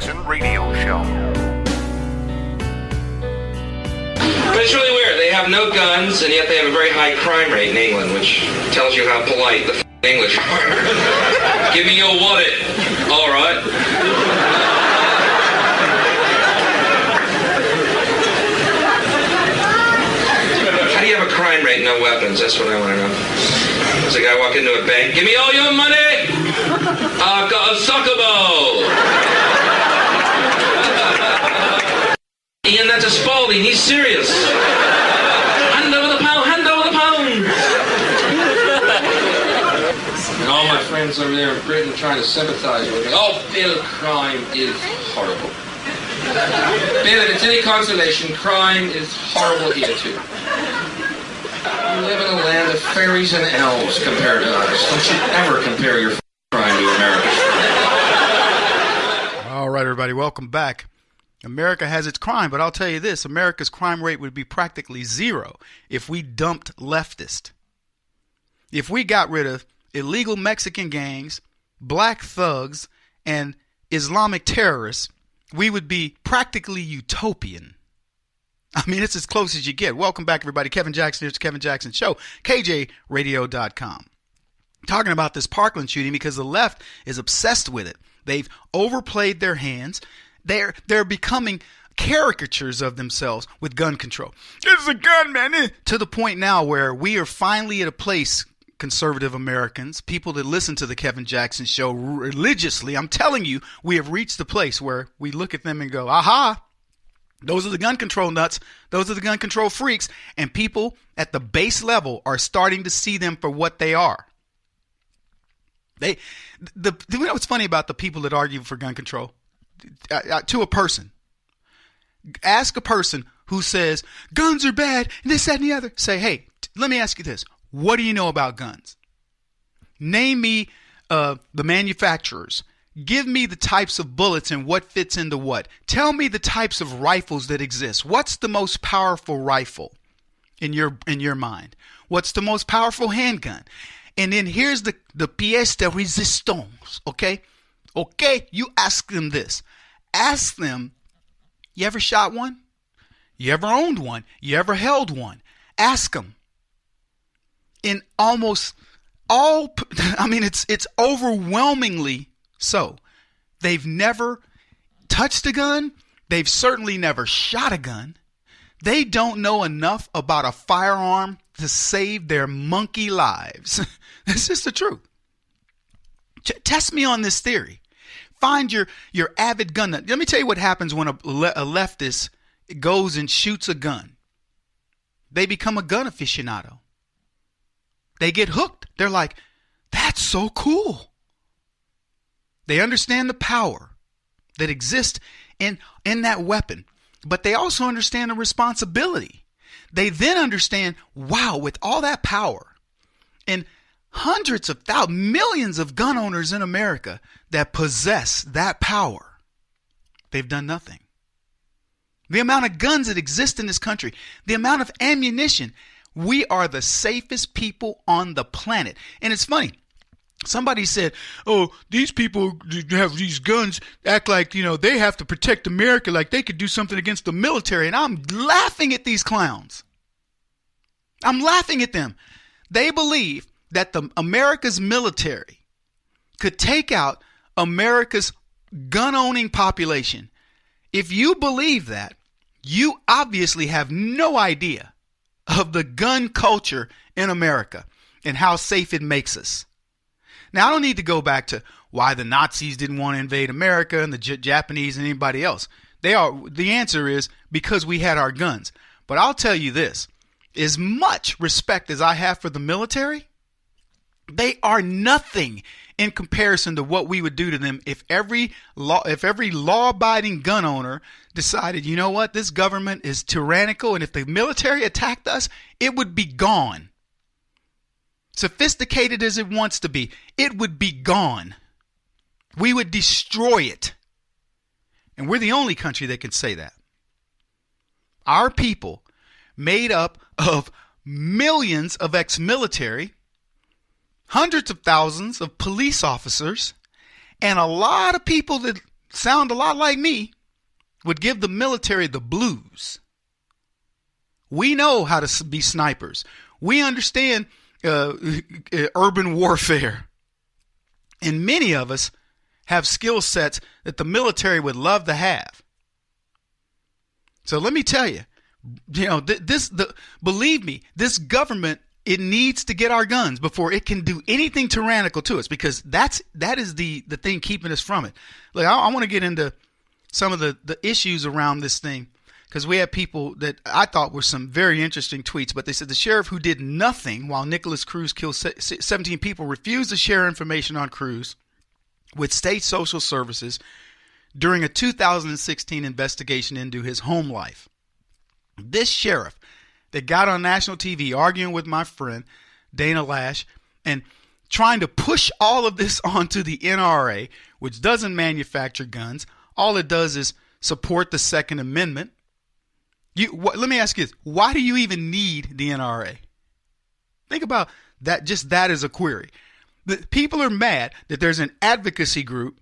Jackson Radio Show. But it's really weird. They have no guns, and yet they have a very high crime rate in England, which tells you how polite the English are. Give me your wallet. All right. How do you have a crime rate and no weapons? That's what I want to know. Does a guy walk into a bank? Give me all your money. I've got a soccer ball. Ian, that's a Spalding. He's serious. Hand over the pound. Hand over the pound. And all my friends over there in Britain trying to sympathize with me. Oh, Bill, crime is horrible. Bill, if it's any consolation, crime is horrible here, too. You live in a land of fairies and elves compared to us. Don't you ever compare your crime to America's crime. All right, everybody, welcome back. America has its crime, but I'll tell you this, America's crime rate would be practically zero if we dumped leftists. If we got rid of illegal Mexican gangs, black thugs, and Islamic terrorists, we would be practically utopian. I mean, it's as close as you get. Welcome back, everybody. Kevin Jackson, here's the Kevin Jackson Show, KJRadio.com. Talking about this Parkland shooting because the left is obsessed with it. They've overplayed their hands. They're becoming caricatures of themselves with gun control. It's a gun, man. To the point now where we are finally at a place, conservative Americans, people that listen to the Kevin Jackson Show religiously, I'm telling you, we have reached the place where we look at them and go, aha, those are the gun control nuts. Those are the gun control freaks. And people at the base level are starting to see them for what they are. You know what's funny about the people that argue for gun control? To a person. Ask a person who says, guns are bad, and this, that, and the other. Say, hey, let me ask you this. What do you know about guns? Name me the manufacturers. Give me the types of bullets and what fits into what. Tell me the types of rifles that exist. What's the most powerful rifle in your mind? What's the most powerful handgun? And then here's the pièce de résistance, okay? Okay, you ask them this. Ask them, you ever shot one? You ever owned one? You ever held one? Ask them. In almost all, I mean, it's overwhelmingly so. They've never touched a gun. They've certainly never shot a gun. They don't know enough about a firearm to save their monkey lives. It's just the truth. Test me on this theory. Find your avid gun nut. Let me tell you what happens when a leftist goes and shoots a gun. They become a gun aficionado. They get hooked. They're like, that's so cool. They understand the power that exists in that weapon, but they also understand the responsibility. They then understand, wow, with all that power and hundreds of thousands, millions of gun owners in America that possess that power, they've done nothing. The amount of guns that exist in this country, the amount of ammunition, we are the safest people on the planet. And it's funny. Somebody said, oh, these people have these guns, act like, they have to protect America, like they could do something against the military. And I'm laughing at these clowns. I'm laughing at them. They believe that America's military could take out America's gun-owning population. If you believe that, you obviously have no idea of the gun culture in America and how safe it makes us. Now, I don't need to go back to why the Nazis didn't want to invade America and the Japanese and anybody else. The answer is because we had our guns. But I'll tell you this, as much respect as I have for the military, they are nothing in comparison to what we would do to them if every law-abiding gun owner decided, you know what, this government is tyrannical, and if the military attacked us, it would be gone. Sophisticated as it wants to be, it would be gone. We would destroy it. And we're the only country that can say that. Our people, made up of millions of ex-military, hundreds of thousands of police officers, and a lot of people that sound a lot like me would give the military the blues. We know how to be snipers. We understand urban warfare. And many of us have skill sets that the military would love to have. So let me tell you, believe me, this government, it needs to get our guns before it can do anything tyrannical to us, because that is the thing keeping us from it. Look, I want to get into some of the issues around this thing, because we have people that I thought were some very interesting tweets, but they said the sheriff who did nothing while Nicholas Cruz killed 17 people refused to share information on Cruz with state social services during a 2016 investigation into his home life. This sheriff that got on national TV arguing with my friend Dana Lash and trying to push all of this onto the NRA, which doesn't manufacture guns. All it does is support the Second Amendment. Let me ask you this. Why do you even need the NRA? Think about that. Just that as a query. The people are mad that there's an advocacy group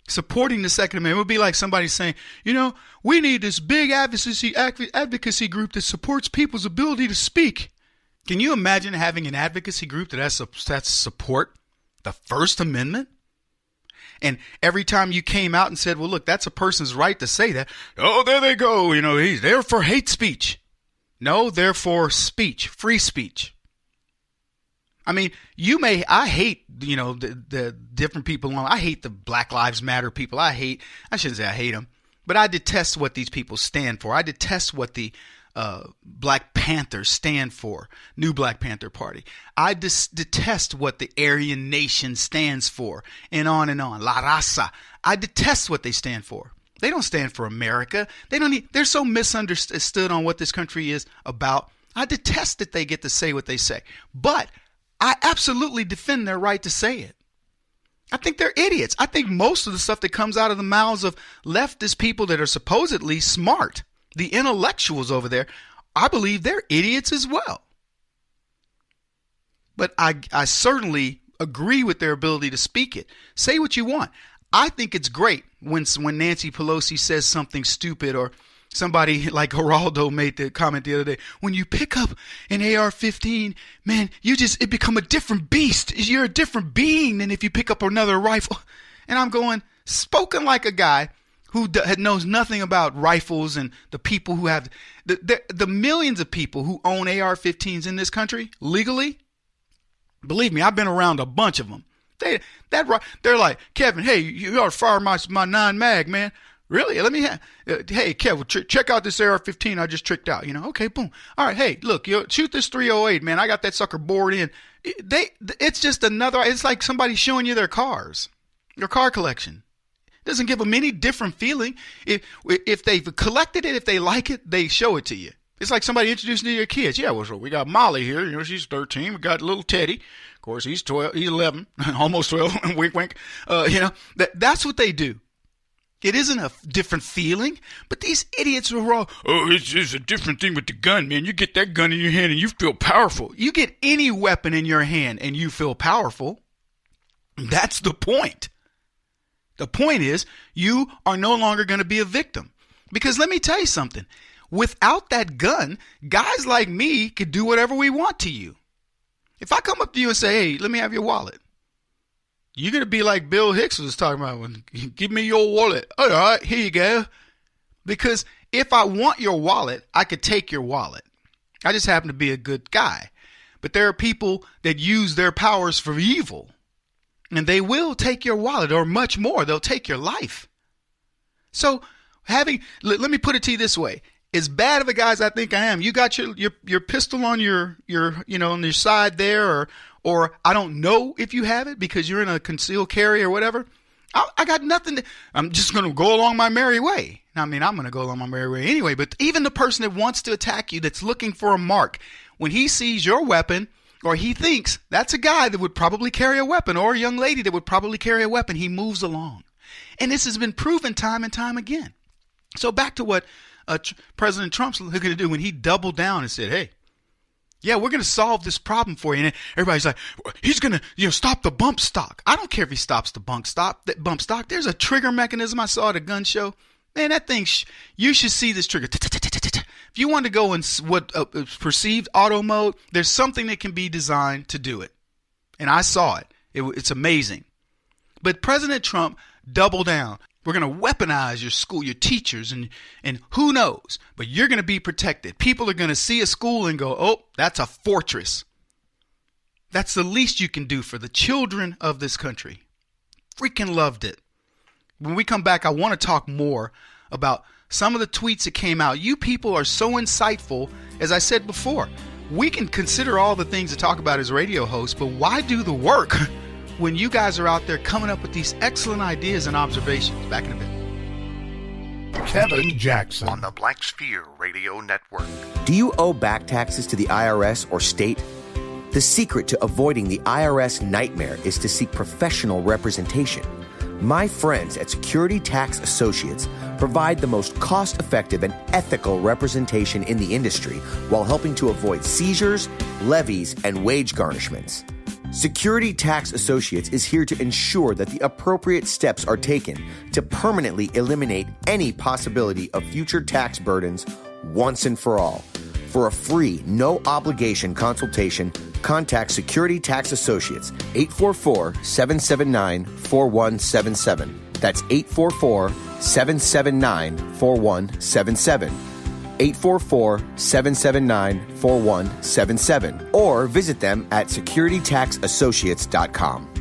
supporting the Second Amendment. It would be like somebody saying, we need this big advocacy group that supports people's ability to speak. Can you imagine having an advocacy group that has to support the First Amendment? And every time you came out and said, well, look, that's a person's right to say that. Oh, there they go. He's there for hate speech. No, they're for speech, free speech. I mean, I hate, the different people. I hate the Black Lives Matter people. I shouldn't say I hate them, but I detest what these people stand for. I detest what the Black Panthers stand for, New Black Panther Party. I detest what the Aryan Nation stands for, and on and on. La Raza. I detest what they stand for. They don't stand for America. They're so misunderstood on what this country is about. I detest that they get to say what they say, but I absolutely defend their right to say it. I think they're idiots. I think most of the stuff that comes out of the mouths of leftist people that are supposedly smart, the intellectuals over there, I believe they're idiots as well. But I certainly agree with their ability to speak it. Say what you want. I think it's great when Nancy Pelosi says something stupid, or somebody like Geraldo made the comment the other day. When you pick up an AR-15, man, it become a different beast. You're a different being than if you pick up another rifle. And I'm going, spoken like a guy who knows nothing about rifles and the people who have the millions of people who own AR-15s in this country legally. Believe me, I've been around a bunch of them. They're like, Kevin, hey, you ought to fire my 9 mag, man. Really? Let me hey, Kevin, check out this AR-15 I just tricked out. Okay, boom. All right, hey, look, shoot this 308, man. I got that sucker bored in. It's just it's like somebody showing you their cars, their car collection. It doesn't give them any different feeling. If they've collected it, if they like it, they show it to you. It's like somebody introducing you to your kids. Yeah, well, so we got Molly here. She's 13. We got little Teddy. Of course, he's 12. He's 11, almost 12. Wink, wink. That's what they do. It isn't a different feeling, but these idiots are all, it's a different thing with the gun, man. You get that gun in your hand and you feel powerful. You get any weapon in your hand and you feel powerful. That's the point. The point is you are no longer going to be a victim. Because let me tell you something. Without that gun, guys like me could do whatever we want to you. If I come up to you and say, hey, let me have your wallet. You're going to be like Bill Hicks was talking about, give me your wallet. All right, here you go. Because if I want your wallet, I could take your wallet. I just happen to be a good guy. But there are people that use their powers for evil. And they will take your wallet, or much more. They'll take your life. So let me put it to you this way. As bad of a guy as I think I am, you got your pistol on your on your side there, or I don't know if you have it because you're in a concealed carry or whatever. I got nothing. I'm just going to go along my merry way. I mean, I'm going to go along my merry way anyway. But even the person that wants to attack you, that's looking for a mark, when he sees your weapon, or he thinks that's a guy that would probably carry a weapon, or a young lady that would probably carry a weapon, he moves along. And this has been proven time and time again. So back to what President Trump's looking to do when he doubled down and said, hey, Yeah, we're going to solve this problem for you. And everybody's like, he's going to, stop the bump stock. I don't care if he stops the bump stock. There's a trigger mechanism I saw at a gun show. Man, that thing, you should see this trigger. If you want to go in what perceived auto mode, there's something that can be designed to do it. And I saw it. It's amazing. But President Trump doubled down. We're going to weaponize your school, your teachers, and who knows? But you're going to be protected. People are going to see a school and go, oh, that's a fortress. That's the least you can do for the children of this country. Freaking loved it. When we come back, I want to talk more about some of the tweets that came out. You people are so insightful. As I said before, we can consider all the things to talk about as radio hosts, but why do the work when you guys are out there coming up with these excellent ideas and observations? Back in a bit. Kevin Jackson on the Black Sphere Radio Network. Do you owe back taxes to the IRS or state? The secret to avoiding the IRS nightmare is to seek professional representation. My friends at Security Tax Associates provide the most cost-effective and ethical representation in the industry while helping to avoid seizures, levies, and wage garnishments. Security Tax Associates is here to ensure that the appropriate steps are taken to permanently eliminate any possibility of future tax burdens once and for all. For a free, no-obligation consultation, contact Security Tax Associates, 844-779-4177. That's 844-779-4177. 844-779-4177. Or visit them at securitytaxassociates.com.